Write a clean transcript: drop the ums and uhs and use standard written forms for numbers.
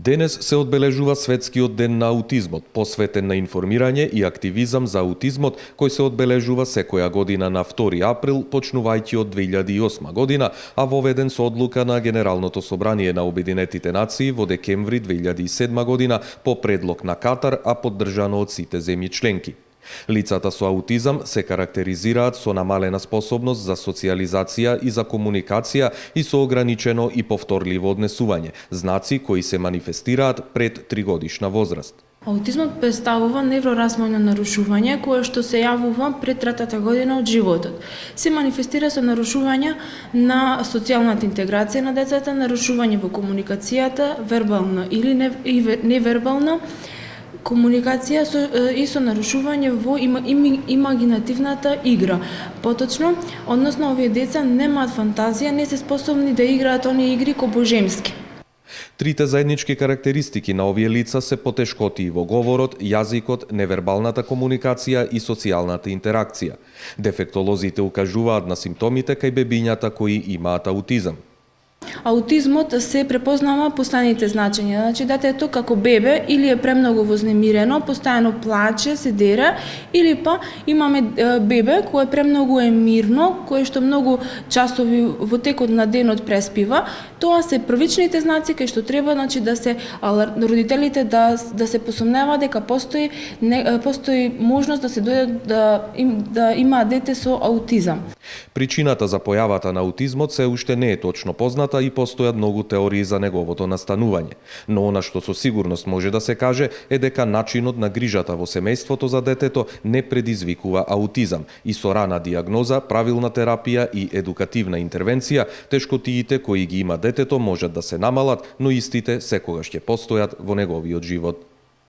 Денес се одбележува Светскиот ден на аутизмот, посветен на информирање и активизам за аутизмот, кој се одбележува секоја година на 2 април, почнувајќи од 2008 година, а воведен со одлука на Генералното собрание на Обединетите нации во декември 2007 година по предлог на Катар, а поддржано од сите земји членки. Лицата со аутизам се карактеризираат со намалена способност за социјализација и за комуникација и со ограничено и повторливо однесување, знаци кои се манифестираат пред 3-годишна возраст. Аутизмот представува невроразвојно нарушување кое што се јавува пред третата година од животот. Се манифестира со нарушување на социјалната интеграција на децата, нарушување во комуникацијата, вербална или невербална, комуникација и со нарушување во имагинативната игра. Поточно, односно овие деца немаат фантазија, не се способни да играат оние игри кои божемски. Трите заеднички карактеристики на овие лица се потешкотии во говорот, јазикот, невербалната комуникација и социјалната интеракција. Дефектолозите укажуваат на симптомите кај бебињата кои имаат аутизам. Аутизмот се препознава по следните значења. Значи, детето како бебе или е премногу вознемирено, постојано плаче, се дере, или па имаме бебе кое премногу е мирно, кое што многу часови во текот на денот преспива. Тоа се првичните знаци кај што треба, значи, да се родителите да се посомневаат дека постои можност да се дојде да имаат дете со аутизам. Причината за појавата на аутизмот се уште не е точно позната и постојат многу теории за неговото настанување. Но она што со сигурност може да се каже е дека начинот на грижата во семејството за детето не предизвикува аутизам и со рана диагноза, правилна терапија и едукативна интервенција, тешкотиите кои ги има детето можат да се намалат, но истите секогаш ќе постојат во неговиот живот.